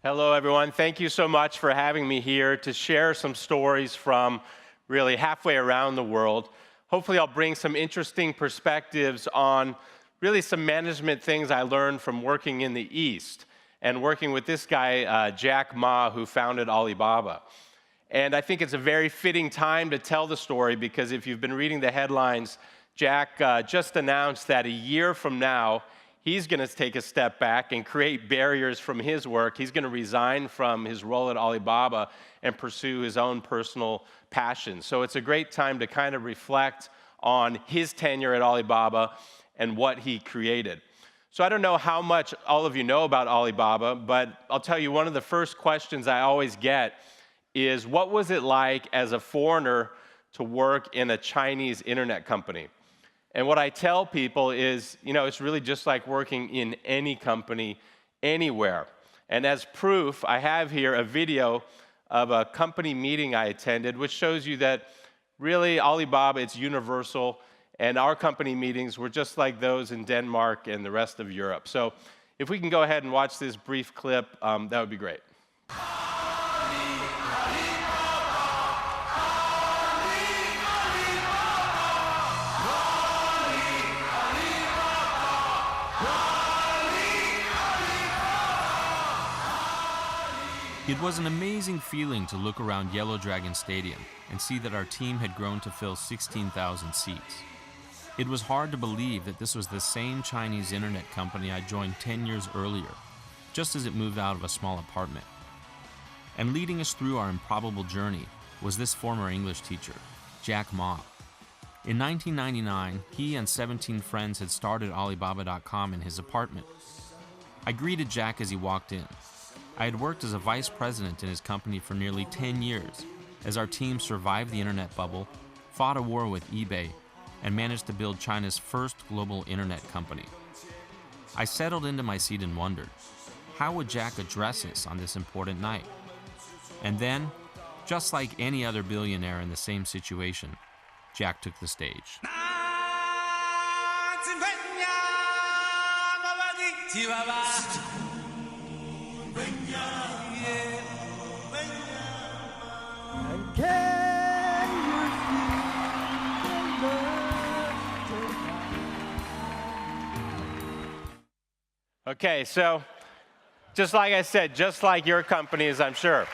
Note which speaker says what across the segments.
Speaker 1: Hello, everyone. Thank you so much for having me here to share some stories from really halfway around the world. Hopefully, I'll bring some interesting perspectives on really some management things I learned from working in the East and working with this guy, Jack Ma, who founded Alibaba. And I think it's a very fitting time to tell the story because if you've been reading the headlines, Jack just announced that a year from now, he's going to take a step back and create barriers from his work. He's going to resign from his role at Alibaba and pursue his own personal passions. So it's a great time to kind of reflect on his tenure at Alibaba and what he created. So I don't know how much all of you know about Alibaba, but I'll tell you one of the first questions I always get is, what was it like as a foreigner to work in a Chinese internet company? And what I tell people is, it's really just like working in any company, anywhere. And as proof, I have here a video of a company meeting I attended, which shows you that really Alibaba, it's universal, and our company meetings were just like those in Denmark and the rest of Europe. So if we can go ahead and watch this brief clip, that would be great.
Speaker 2: It was an amazing feeling to look around Yellow Dragon Stadium and see that our team had grown to fill 16,000 seats. It was hard to believe that this was the same Chinese internet company I joined 10 years earlier, just as it moved out of a small apartment. And leading us through our improbable journey was this former English teacher, Jack Ma. In 1999, he and 17 friends had started Alibaba.com in his apartment. I greeted Jack as he walked in. I had worked as a vice president in his company for nearly 10 years, as our team survived the internet bubble, fought a war with eBay, and managed to build China's first global internet company. I settled into my seat and wondered, how would Jack address us on this important night? And then, just like any other billionaire in the same situation, Jack took the stage.
Speaker 1: Okay, so just like I said, just like your companies, I'm sure.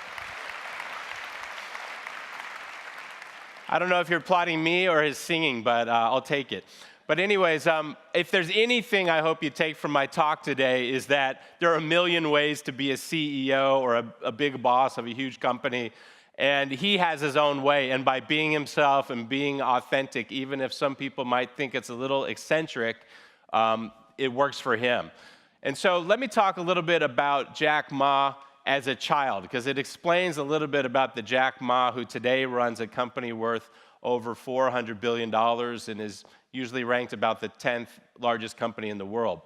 Speaker 1: I don't know if you're applauding me or his singing, but I'll take it. But anyways, if there's anything I hope you take from my talk today is that there are a million ways to be a CEO or a big boss of a huge company, and he has his own way. And by being himself and being authentic, even if some people might think it's a little eccentric, it works for him. And so let me talk a little bit about Jack Ma as a child, because it explains a little bit about the Jack Ma who today runs a company worth over $400 billion and is usually ranked about the 10th largest company in the world.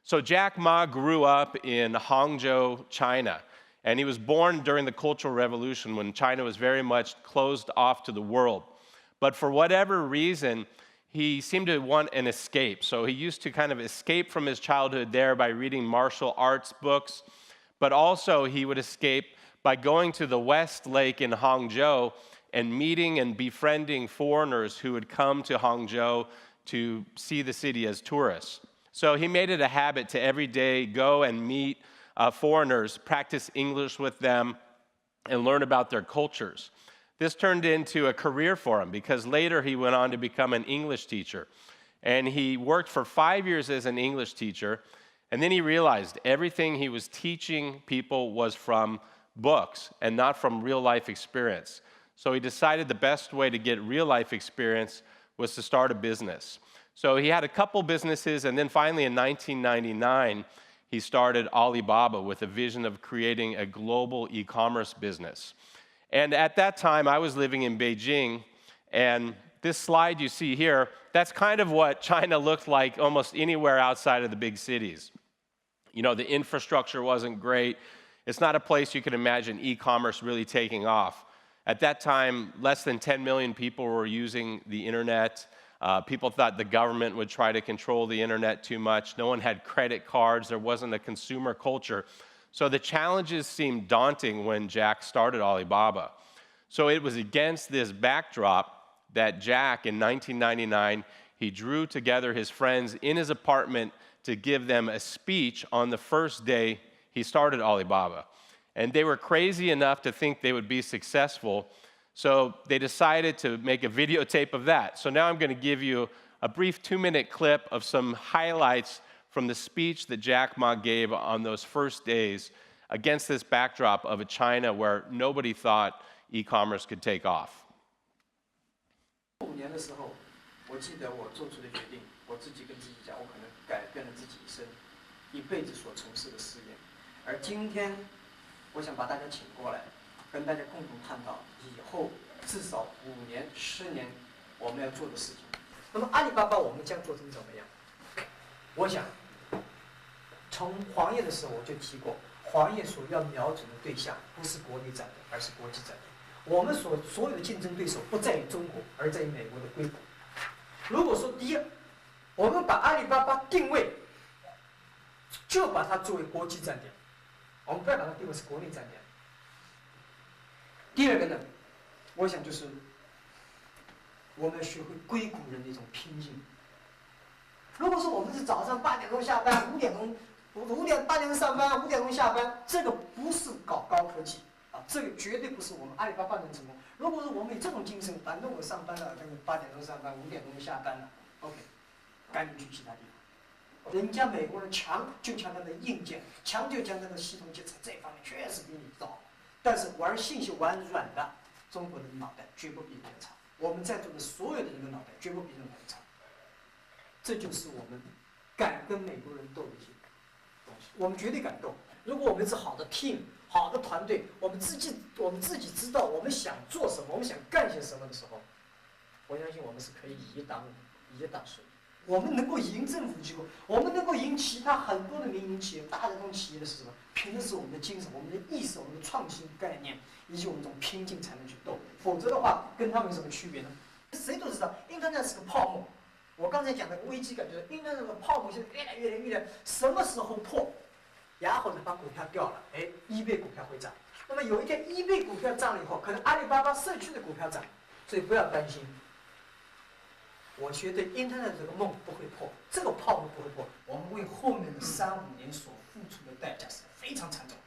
Speaker 1: So Jack Ma grew up in Hangzhou, China, and he was born during the Cultural Revolution when China was very much closed off to the world. But for whatever reason, he seemed to want an escape. So he used to kind of escape from his childhood there by reading martial arts books, but also he would escape by going to the West Lake in Hangzhou and meeting and befriending foreigners who would come to Hangzhou to see the city as tourists. So he made it a habit to every day go and meet foreigners, practice English with them, and learn about their cultures. This turned into a career for him because later he went on to become an English teacher. And he worked for 5 years as an English teacher, and then he realized everything he was teaching people was from books and not from real-life experience. So he decided the best way to get real-life experience was to start a business. So he had a couple businesses, and then finally in 1999, he started Alibaba with a vision of creating a global e-commerce business. And at that time, I was living in Beijing, and this slide you see here, that's kind of what China looked like almost anywhere outside of the big cities. The infrastructure wasn't great. It's not a place you could imagine e-commerce really taking off. At that time, less than 10 million people were using the internet. People thought the government would try to control the internet too much. No one had credit cards. There wasn't a consumer culture. So the challenges seemed daunting when Jack started Alibaba. So it was against this backdrop that Jack, in 1999, he drew together his friends in his apartment to give them a speech on the first day he started Alibaba. And they were crazy enough to think they would be successful, so they decided to make a videotape of that. So now I'm going to give you a brief 2-minute clip of some highlights from the speech that Jack Ma gave on those first days against this backdrop of a China where nobody thought e-commerce could take off.
Speaker 3: 5年的时候，我记得我做出的决定，我自己跟自己讲，我可能改变了自己一辈子所从事的事业。而今天，我想把大家请过来，跟大家共同探讨以后至少5年、10年我们要做的事情。那么阿里巴巴我们将做成怎么样？我想，从黄页的时候我就提过，黄页所要瞄准的对象不是国内展的，而是国际展的。我们所有的竞争对手不在于中国，而在于美国的硅谷。如果说第一，我们把阿里巴巴定位，就把它作为国际站点，我们不要把它定位是国内站点。第二个呢，我想就是我们要学会硅谷人的一种拼劲。如果说我们是早上8点钟下班，8点钟上班，5点钟下班，这个不是搞高科技。这个绝对不是我们阿里巴巴能成功。如果说我们有这种精神，反正我上班了，8点钟上班，5点钟下班了 ，OK， 赶紧去其他地方。人家美国人强就强他的硬件，强就强他的系统建设，这方面确实比你早。但是玩信息玩软的，中国人的脑袋绝不比人家差。我们在座的所有的人的脑袋绝不比任何人差。这就是我们敢跟美国人斗的一些东西，我们绝对敢斗。如果我们是好的 team。好的团队，我们自己知道我们想做什么，我们想干些什么的时候，我相信我们是可以以一当十。我们能够赢政府机构，我们能够赢其他很多的民营企业、大的这种企业的是什么？凭的是我们的精神、我们的意识、我们的创新概念，以及我们这种拼劲才能去斗。否则的话，跟他们有什么区别呢？谁都知道 ，Internet 是个泡沫。我刚才讲的危机感就是 Internet 这个泡沫现在越来，什么时候破？然后呢，把股票掉了，eBay 股票会涨。那么有一天 eBay 股票涨了以后，可能阿里巴巴社区的股票涨，所以不要担心。我觉得 Internet 这个梦不会破，这个泡沫不会破。我们为后面的3、5年所付出的代价是非常惨重。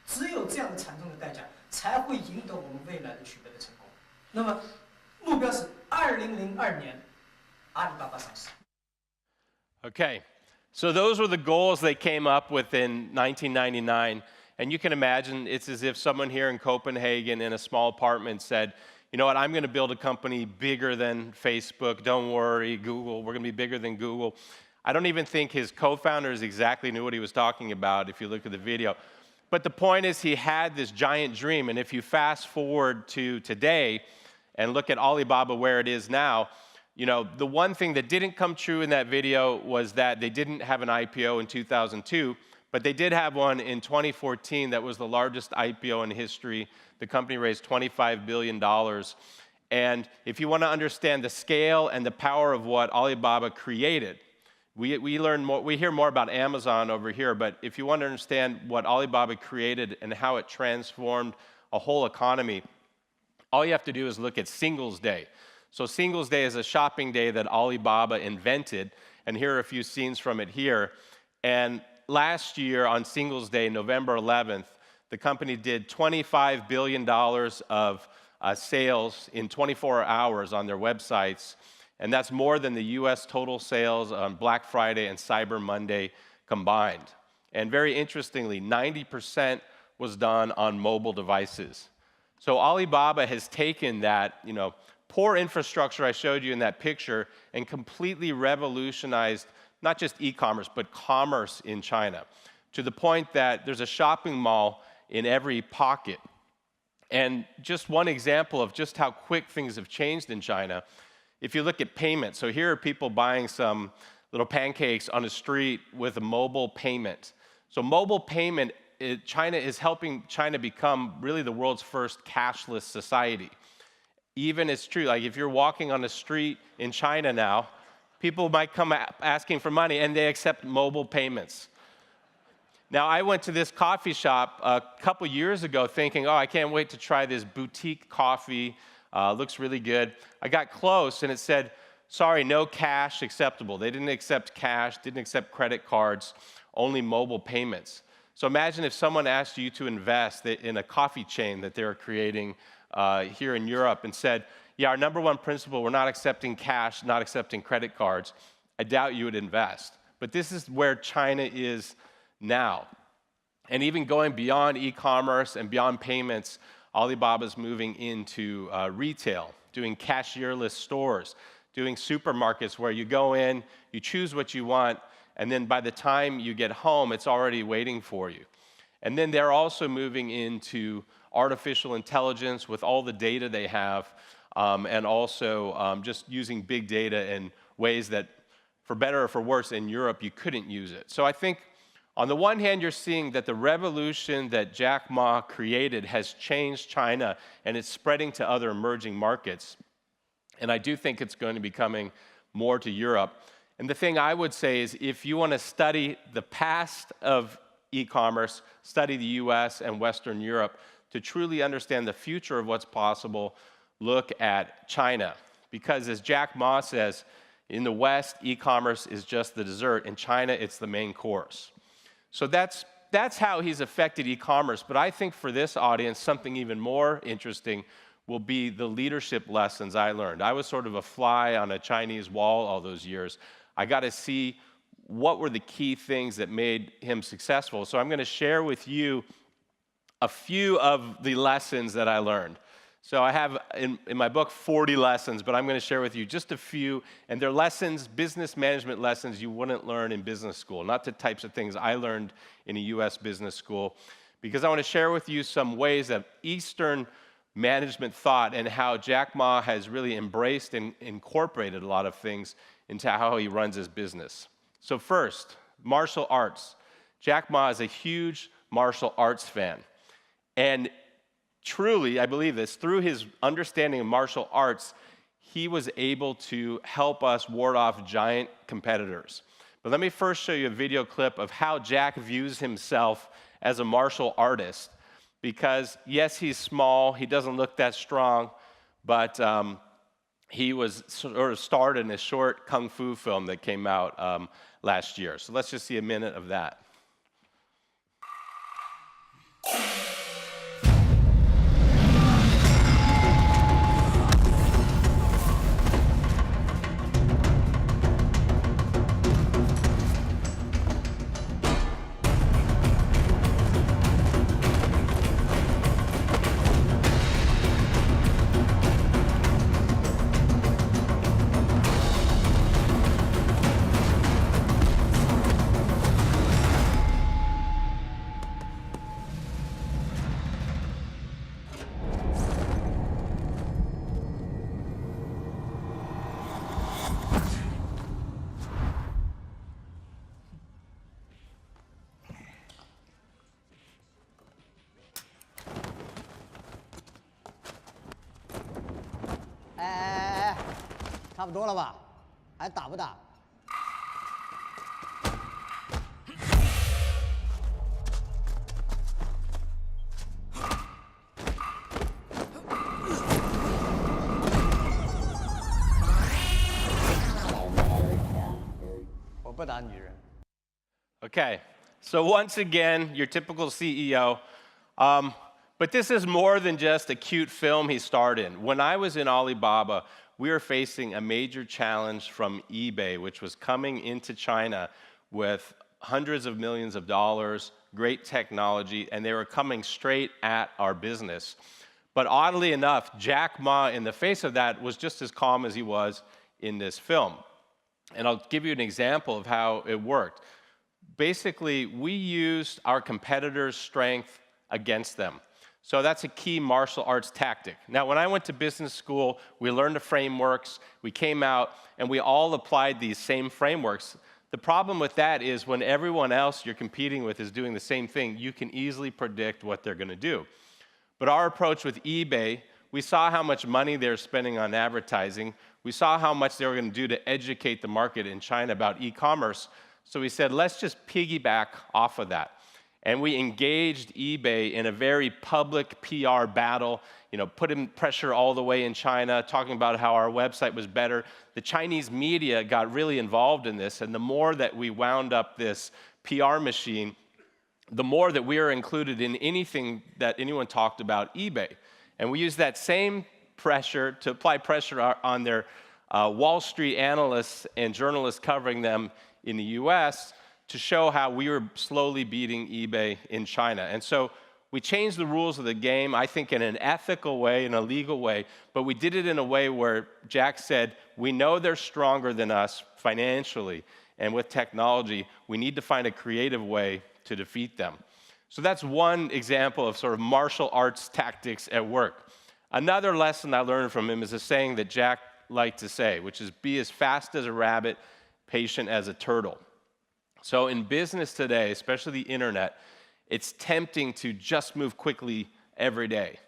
Speaker 3: 只有这样的惨重的代价，才会赢得我们未来的取得的成功。那么目标是2002年，阿里巴巴上市。
Speaker 1: Okay. So those were the goals they came up with in 1999. And you can imagine it's as if someone here in Copenhagen in a small apartment said, you know what, I'm going to build a company bigger than Facebook. Don't worry, Google, we're going to be bigger than Google. I don't even think his co-founders exactly knew what he was talking about if you look at the video. But the point is he had this giant dream. And if you fast forward to today and look at Alibaba where it is now, you know, the one thing that didn't come true in that video was that they didn't have an IPO in 2002, but they did have one in 2014 that was the largest IPO in history. The company raised $25 billion. And if you want to understand the scale and the power of what Alibaba created, we hear more about Amazon over here, but if you want to understand what Alibaba created and how it transformed a whole economy, all you have to do is look at Singles Day. So Singles Day is a shopping day that Alibaba invented, and here are a few scenes from it here. And last year on Singles Day, November 11th, the company did $25 billion of sales in 24 hours on their websites, and that's more than the US total sales on Black Friday and Cyber Monday combined. And very interestingly, 90% was done on mobile devices. So Alibaba has taken that, you know, poor infrastructure I showed you in that picture and completely revolutionized not just e-commerce, but commerce in China, to the point that there's a shopping mall in every pocket. And just one example of just how quick things have changed in China, if you look at payment, so here are people buying some little pancakes on the street with a mobile payment. So mobile payment, China is helping China become really the world's first cashless society. Even it's true, like if you're walking on the street in China now, people might come asking for money and they accept mobile payments. Now, I went to this coffee shop a couple years ago thinking, oh, I can't wait to try this boutique coffee. Looks really good. I got close, and it said, sorry, no cash acceptable. They didn't accept cash, didn't accept credit cards, only mobile payments. So imagine if someone asked you to invest in a coffee chain that they're creating here in Europe and said, yeah, our number one principle, we're not accepting cash, not accepting credit cards. I doubt you would invest. But this is where China is now. And even going beyond e-commerce and beyond payments, Alibaba's moving into retail, doing cashierless stores, doing supermarkets where you go in, you choose what you want, and then by the time you get home, it's already waiting for you. And then they're also moving into artificial intelligence with all the data they have, and also just using big data in ways that, for better or for worse, in Europe, you couldn't use it. So I think, on the one hand, you're seeing that the revolution that Jack Ma created has changed China, and it's spreading to other emerging markets. And I do think it's going to be coming more to Europe. And the thing I would say is, if you want to study the past of e-commerce, study the US and Western Europe, to truly understand the future of what's possible, look at China. Because as Jack Ma says, in the West, e-commerce is just the dessert. In China, it's the main course. So that's how he's affected e-commerce. But I think for this audience, something even more interesting will be the leadership lessons I learned. I was sort of a fly on a Chinese wall all those years. I got to see what were the key things that made him successful. So I'm going to share with you a few of the lessons that I learned. So I have in my book 40 lessons, but I'm going to share with you just a few, and they're lessons, business management lessons you wouldn't learn in business school, not the types of things I learned in a US business school, because I want to share with you some ways that Eastern management thought and how Jack Ma has really embraced and incorporated a lot of things into how he runs his business. So first, martial arts. Jack Ma is a huge martial arts fan, and truly, I believe this, through his understanding of martial arts, he was able to help us ward off giant competitors. But let me first show you a video clip of how Jack views himself as a martial artist. Because, yes, he's small, he doesn't look that strong, but he was sort of starred in a short kung fu film that came out last year. So let's just see a minute of that.
Speaker 3: 哎，差不多了吧？还打不打？我不打女人。
Speaker 1: Okay, so once again, your typical CEO. But this is more than just a cute film he starred in. When I was in Alibaba, we were facing a major challenge from eBay, which was coming into China with hundreds of millions of dollars, great technology, and they were coming straight at our business. But oddly enough, Jack Ma, in the face of that, was just as calm as he was in this film. And I'll give you an example of how it worked. Basically, we used our competitors' strength against them. So that's a key martial arts tactic. Now, when I went to business school, we learned the frameworks, we came out, and we all applied these same frameworks. The problem with that is when everyone else you're competing with is doing the same thing, you can easily predict what they're going to do. But our approach with eBay, we saw how much money they're spending on advertising. We saw how much they were going to do to educate the market in China about e-commerce. So we said, let's just piggyback off of that. And we engaged eBay in a very public PR battle, putting pressure all the way in China, talking about how our website was better. The Chinese media got really involved in this, and the more that we wound up this PR machine, the more that we were included in anything that anyone talked about eBay. And we used that same pressure to apply pressure on their Wall Street analysts and journalists covering them in the US to show how we were slowly beating eBay in China. And so we changed the rules of the game, I think in an ethical way, in a legal way, but we did it in a way where Jack said, we know they're stronger than us financially, and with technology, we need to find a creative way to defeat them. So that's one example of sort of martial arts tactics at work. Another lesson I learned from him is a saying that Jack liked to say, which is be as fast as a rabbit, patient as a turtle. So in business today, especially the internet, it's tempting to just move quickly every day.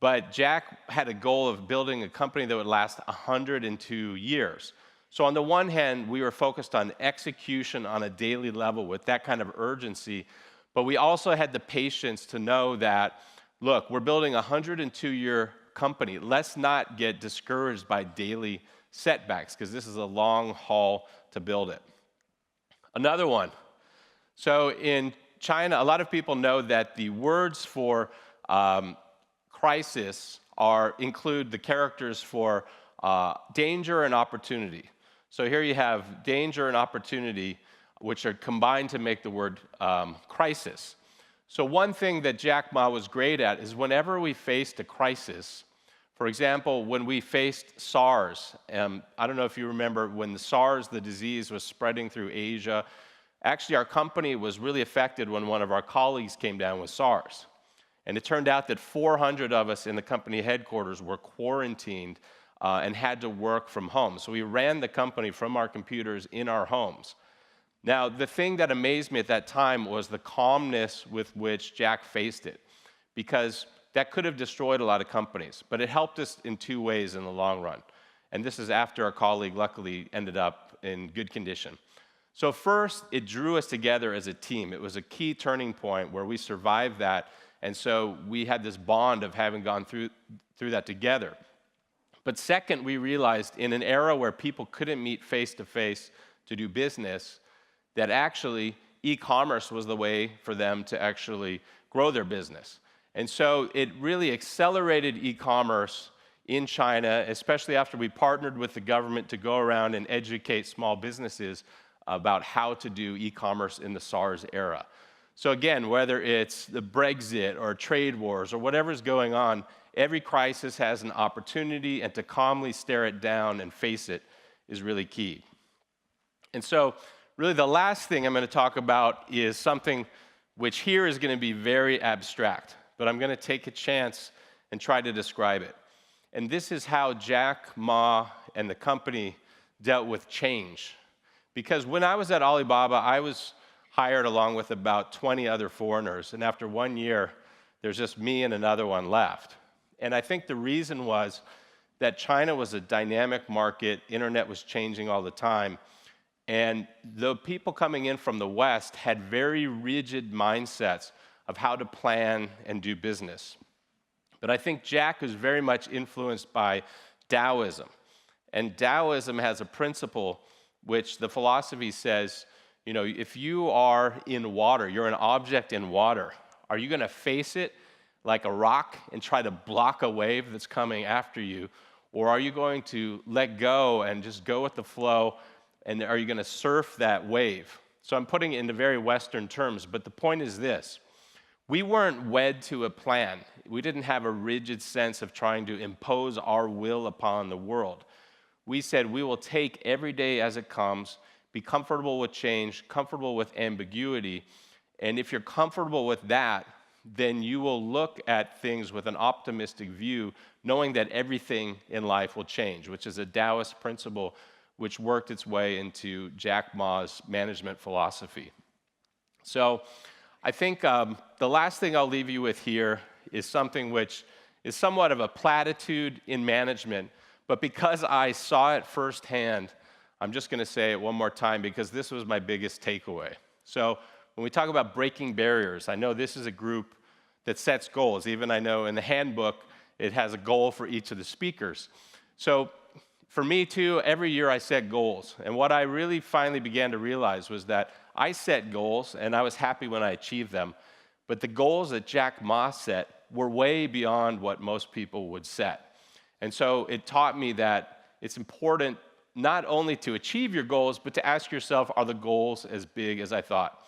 Speaker 1: But Jack had a goal of building a company that would last 102 years. So on the one hand, we were focused on execution on a daily level with that kind of urgency, but we also had the patience to know that, look, we're building a 102-year company. Let's not get discouraged by daily setbacks, because this is a long haul to build it. Another one. So in China, a lot of people know that the words for crisis include the characters for danger and opportunity. So here you have danger and opportunity, which are combined to make the word crisis. So one thing that Jack Ma was great at is whenever we faced a crisis, for example, when we faced SARS, I don't know if you remember when the SARS, the disease, was spreading through Asia. Actually, our company was really affected when one of our colleagues came down with SARS. And it turned out that 400 of us in the company headquarters were quarantined and had to work from home. So we ran the company from our computers in our homes. Now, the thing that amazed me at that time was the calmness with which Jack faced it, because that could have destroyed a lot of companies, but it helped us in two ways in the long run. And this is after our colleague luckily ended up in good condition. So first, it drew us together as a team. It was a key turning point where we survived that, and so we had this bond of having gone through that together. But second, we realized in an era where people couldn't meet face-to-face to do business, that actually e-commerce was the way for them to actually grow their business. And so it really accelerated e-commerce in China, especially after we partnered with the government to go around and educate small businesses about how to do e-commerce in the SARS era. So again, whether it's the Brexit or trade wars or whatever's going on, every crisis has an opportunity, and to calmly stare it down and face it is really key. And so really the last thing I'm going to talk about is something which here is going to be very abstract, but I'm going to take a chance and try to describe it. And this is how Jack Ma and the company dealt with change. Because when I was at Alibaba, I was hired along with about 20 other foreigners, and after 1 year, there's just me and another one left. And I think the reason was that China was a dynamic market, internet was changing all the time, and the people coming in from the West had very rigid mindsets of how to plan and do business. But I think Jack was very much influenced by Taoism. And Taoism has a principle which the philosophy says, if you are in water, you're an object in water, are you going to face it like a rock and try to block a wave that's coming after you? Or are you going to let go and just go with the flow, and are you going to surf that wave? So I'm putting it into very Western terms, but the point is this. We weren't wed to a plan. We didn't have a rigid sense of trying to impose our will upon the world. We said we will take every day as it comes, be comfortable with change, comfortable with ambiguity, and if you're comfortable with that, then you will look at things with an optimistic view, knowing that everything in life will change, which is a Taoist principle which worked its way into Jack Ma's management philosophy. So I think the last thing I'll leave you with here is something which is somewhat of a platitude in management, but because I saw it firsthand, I'm just going to say it one more time because this was my biggest takeaway. So when we talk about breaking barriers, I know this is a group that sets goals. Even I know in the handbook, it has a goal for each of the speakers. So for me too, every year I set goals. And what I really finally began to realize was that I set goals and I was happy when I achieved them. But the goals that Jack Ma set were way beyond what most people would set. And so it taught me that it's important not only to achieve your goals, but to ask yourself, are the goals as big as I thought?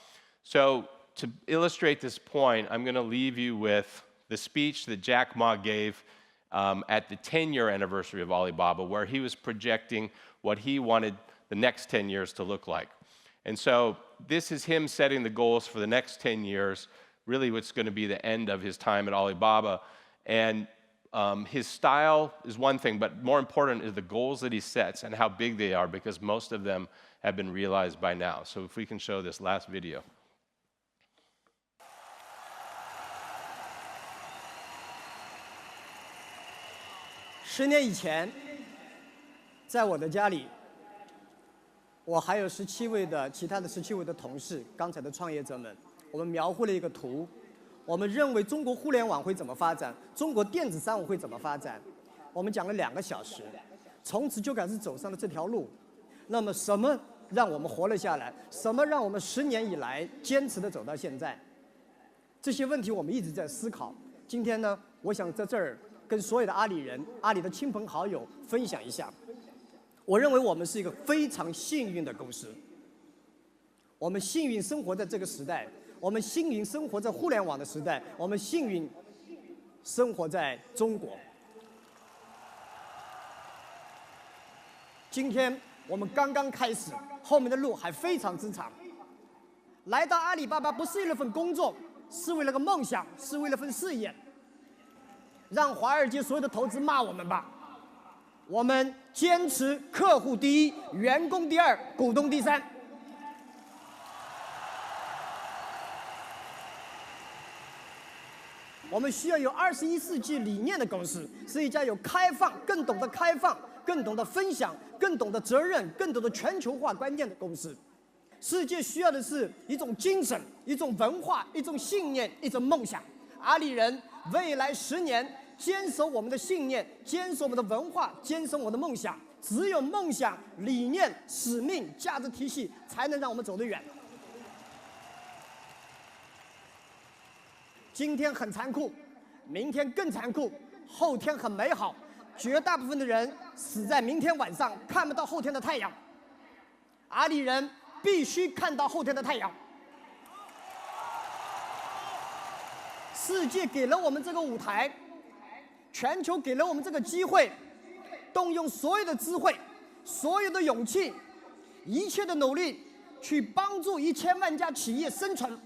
Speaker 1: So to illustrate this point, I'm going to leave you with the speech that Jack Ma gave at the 10-year anniversary of Alibaba, where he was projecting what he wanted the next 10 years to look like. And so this is him setting the goals for the next 10 years, really what's going to be the end of his time at Alibaba. And his style is one thing, but more important is the goals that he sets and how big they are, because most of them have been realized by now. So if we can show this last video.
Speaker 3: 10年以前，在我的家里，我还有其他的17位的同事，刚才的创业者们，我们描绘了一个图。我们认为中国互联网会怎么发展，中国电子商务会怎么发展。我们讲了2个小时，从此就开始走上了这条路。那么，什么让我们活了下来？什么让我们10年以来坚持的走到现在？这些问题我们一直在思考。今天呢，我想在这儿跟所有的阿里人、阿里的亲朋好友分享一下。我认为我们是一个非常幸运的公司。我们幸运生活在这个时代，我们幸运生活在互联网的时代，我们幸运生活在中国。今天我们刚刚开始，后面的路还非常之长。来到阿里巴巴不是为了份工作，是为了个梦想，是为了份事业。让华尔街所有的投资骂我们吧，我们坚持客户第一，员工第二，股东第三。我们需要有21世纪理念的公司，是一家有开放、更懂得开放、更懂得分享、更懂得责任、更懂得全球化观念的公司。世界需要的是一种精神、一种文化、一种信念、一种梦想。阿里人未来10年坚守我们的信念，坚守我们的文化，坚守我们的梦想。只有梦想、理念、使命、价值体系，才能让我们走得远。今天很残酷，明天更残酷，后天很美好。绝大部分的人死在明天晚上，看不到后天的太阳。阿里人必须看到后天的太阳。世界给了我们这个舞台，全球给了我们这个机会，动用所有的智慧、所有的勇气、一切的努力，去帮助1000万家企业生存、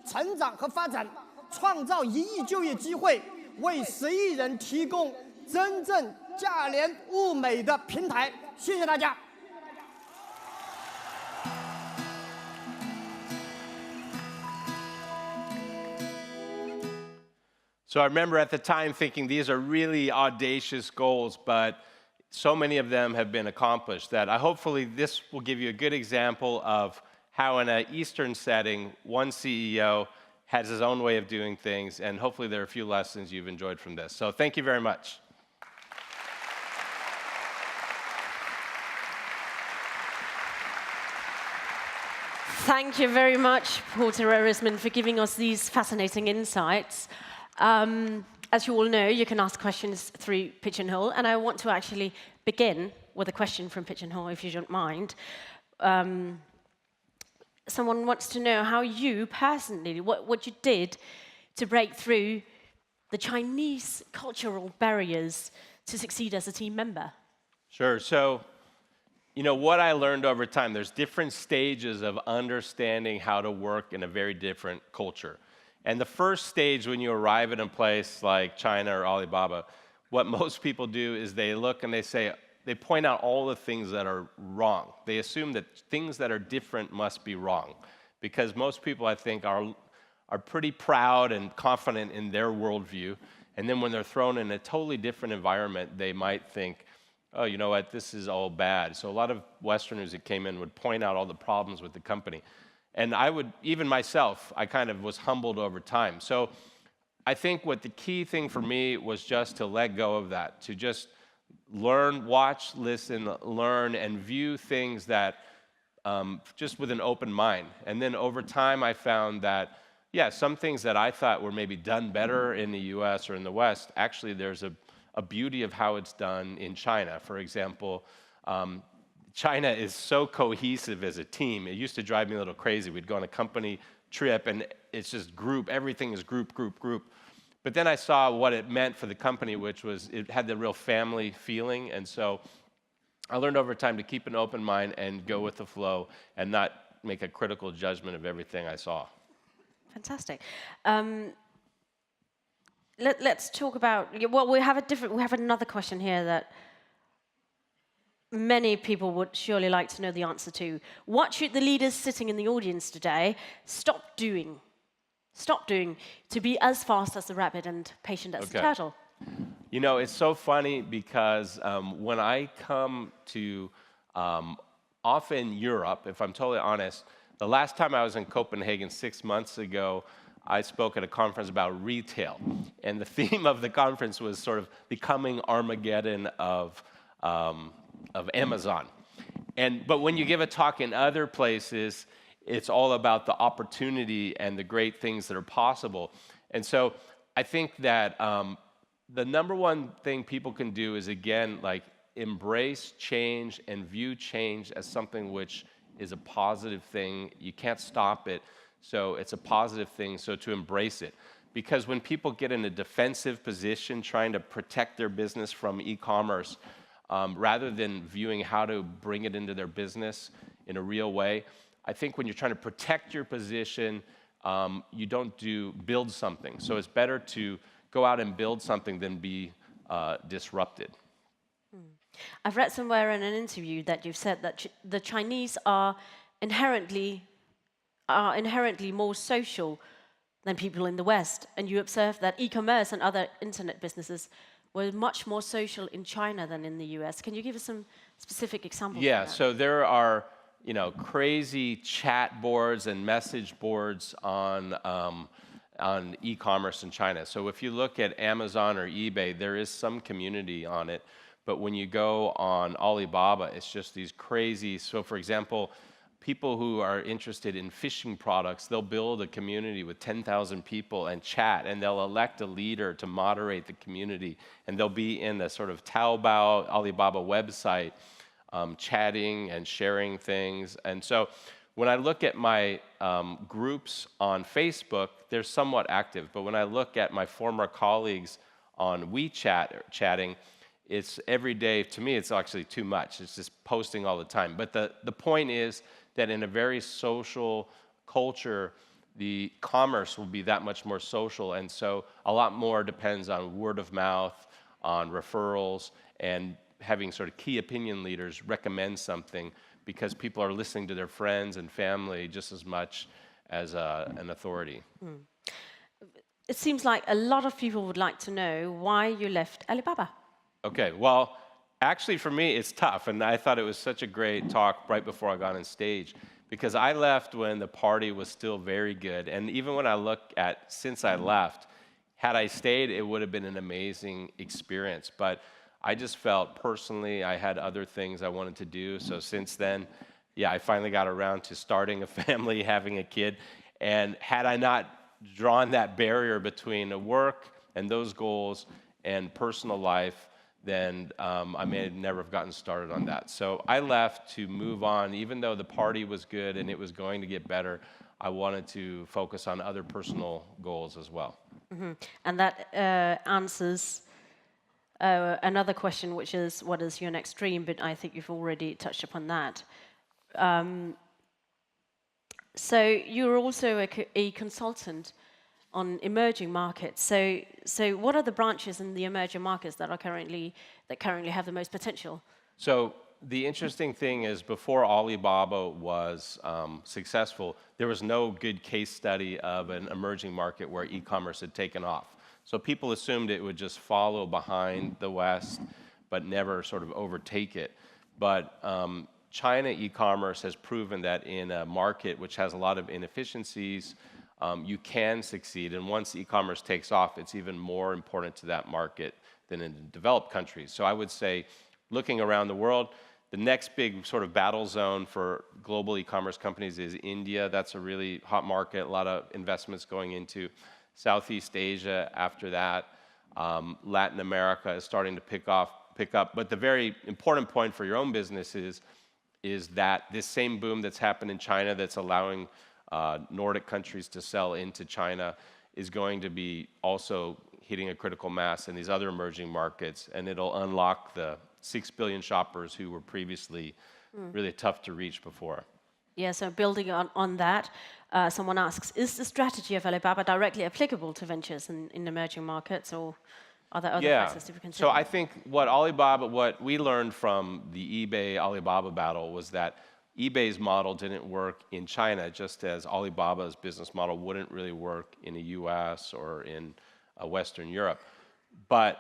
Speaker 3: 成长和发展，创造1亿就业机会，为10亿人提供真正价廉物美的平台。谢谢大家。
Speaker 1: So I remember at the time thinking these are really audacious goals, but so many of them have been accomplished that hopefully this will give you a good example of how in an Eastern setting, one CEO has his own way of doing things, and hopefully there are a few lessons you've enjoyed from this. So thank you very much.
Speaker 4: Thank you very much, Porter Erisman, for giving us these fascinating insights. As you all know, you can ask questions through Pigeonhole, and I want to actually begin with a question from Pigeonhole, if you don't mind. Someone wants to know how you personally, what you did to break through the Chinese cultural barriers to succeed as a team member.
Speaker 1: Sure. So, you know, what I learned over time, there's different stages of understanding how to work in a very different culture. And the first stage when you arrive in a place like China or Alibaba, what most people do is they look and they point out all the things that are wrong. They assume that things that are different must be wrong, because most people, I think, are pretty proud and confident in their worldview. And then when they're thrown in a totally different environment, they might think, oh, you know what, this is all bad. So a lot of Westerners that came in would point out all the problems with the company. And I would, even myself, I kind of was humbled over time. So I think what the key thing for me was just to let go of that, to just learn, watch, listen, learn, and view things that just with an open mind. And then over time, I found that, yeah, some things that I thought were maybe done better in the US or in the West, actually there's a beauty of how it's done in China. For example, China is so cohesive as a team. It used to drive me a little crazy. We'd go on a company trip and it's just group, everything is group, group, group. But then I saw what it meant for the company, which was it had the real family feeling. And so I learned over time to keep an open mind and go with the flow and not make a critical judgment of everything I saw.
Speaker 4: Fantastic. Let's talk about, well, we have another question here that many people would surely like to know the answer to. What should the leaders sitting in the audience today stop doing to be as fast as the rabbit and patient as the turtle?
Speaker 1: You know, it's so funny because when I come to often Europe, if I'm totally honest, the last time I was in Copenhagen 6 months ago, I spoke at a conference about retail. And the theme of the conference was sort of becoming Armageddon of Amazon. But when you give a talk in other places, it's all about the opportunity and the great things that are possible. And so I think that the number one thing people can do is, again, like embrace change and view change as something which is a positive thing. You can't stop it, so it's a positive thing, so to embrace it. Because when people get in a defensive position trying to protect their business from e-commerce, rather than viewing how to bring it into their business in a real way, I think when you're trying to protect your position, you don't build something. So it's better to go out and build something than be disrupted.
Speaker 4: I've read somewhere in an interview that you've said that the Chinese are inherently more social than people in the West, and you observed that e-commerce and other internet businesses were much more social in China than in the US. Can you give us some specific examples?
Speaker 1: Yeah, so there are crazy chat boards and message boards on e-commerce in China. So if you look at Amazon or eBay, there is some community on it. But when you go on Alibaba, it's just these crazy. So for example, people who are interested in fishing products, they'll build a community with 10,000 people and chat, and they'll elect a leader to moderate the community. And they'll be in the sort of Taobao, Alibaba website, chatting and sharing things. And so when I look at my groups on Facebook, they're somewhat active. But when I look at my former colleagues on WeChat chatting, it's every day. To me, it's actually too much. It's just posting all the time. But the point is that in a very social culture, the commerce will be that much more social. And so a lot more depends on word of mouth, on referrals, and having sort of key opinion leaders recommend something, because people are listening to their friends and family just as much as an authority.
Speaker 4: It seems like a lot of people would like to know why you left Alibaba.
Speaker 1: Okay, well, actually for me it's tough, and I thought it was such a great talk right before I got on stage, because I left when the party was still very good, and even when I look at since I left, had I stayed, it would have been an amazing experience. But I just felt personally I had other things I wanted to do. So since then, yeah, I finally got around to starting a family, having a kid. And had I not drawn that barrier between the work and those goals and personal life, then I may never have gotten started on that. So I left to move on. Even though the party was good and it was going to get better, I wanted to focus on other personal goals as well.
Speaker 4: And that answers another question, which is, what is your next dream? But I think you've already touched upon that. So you're also a consultant on emerging markets. So what are the branches in the emerging markets that currently have the most potential? So
Speaker 1: the interesting thing is, before Alibaba was successful, there was no good case study of an emerging market where e-commerce had taken off. So people assumed it would just follow behind the West, but never sort of overtake it. But China e-commerce has proven that in a market which has a lot of inefficiencies, you can succeed. And once e-commerce takes off, it's even more important to that market than in developed countries. So I would say, looking around the world, the next big sort of battle zone for global e-commerce companies is India. That's a really hot market, a lot of investments going into. Southeast Asia after that. Latin America is starting to pick up. But the very important point for your own business is that this same boom that's happened in China that's allowing Nordic countries to sell into China is going to be also hitting a critical mass in these other emerging markets, and it'll unlock the 6 billion shoppers who were previously really tough to reach before.
Speaker 4: Yeah, so building on that, someone asks, is the strategy of Alibaba directly applicable to ventures in emerging markets, or are there other factors to be considered?
Speaker 1: So I think what we learned from the eBay Alibaba battle was that eBay's model didn't work in China, just as Alibaba's business model wouldn't really work in the US or in Western Europe. But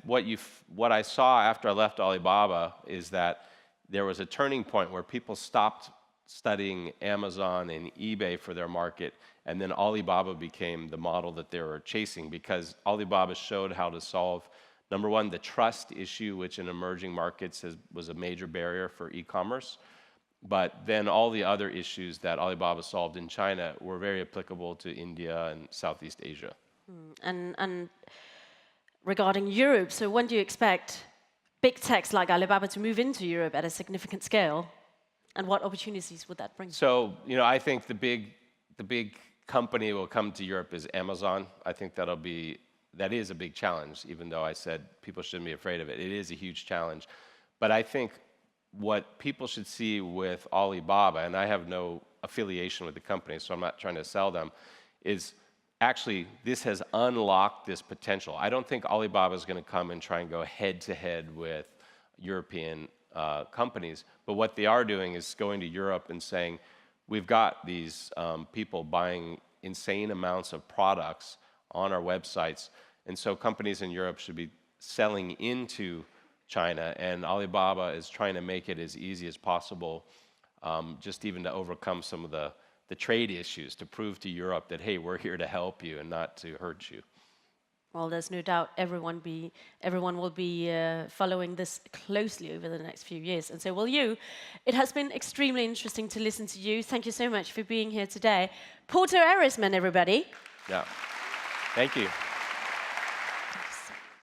Speaker 1: what I saw after I left Alibaba is that there was a turning point where people stopped studying Amazon and eBay for their market, and then Alibaba became the model that they were chasing, because Alibaba showed how to solve, number one, the trust issue, which in emerging markets was a major barrier for e-commerce. But then all the other issues that Alibaba solved in China were very applicable to India and Southeast Asia.
Speaker 4: And regarding Europe, so when do you expect big techs like Alibaba to move into Europe at a significant scale? And what opportunities would that bring?
Speaker 1: So, I think the big company will come to Europe is Amazon. I think that is a big challenge, even though I said people shouldn't be afraid of it. It is a huge challenge. But I think what people should see with Alibaba, and I have no affiliation with the company, so I'm not trying to sell them, is actually this has unlocked this potential. I don't think Alibaba is going to come and try and go head-to-head with European companies, but what they are doing is going to Europe and saying, we've got these people buying insane amounts of products on our websites, and so companies in Europe should be selling into China, and Alibaba is trying to make it as easy as possible, just even to overcome some of the trade issues, to prove to Europe that, hey, we're here to help you and not to hurt you.
Speaker 4: Well, there's no doubt everyone will be following this closely over the next few years, and so will you. It has been extremely interesting to listen to you. Thank you so much for being here today. Porter Erisman, everybody.
Speaker 1: Yeah. Thank you.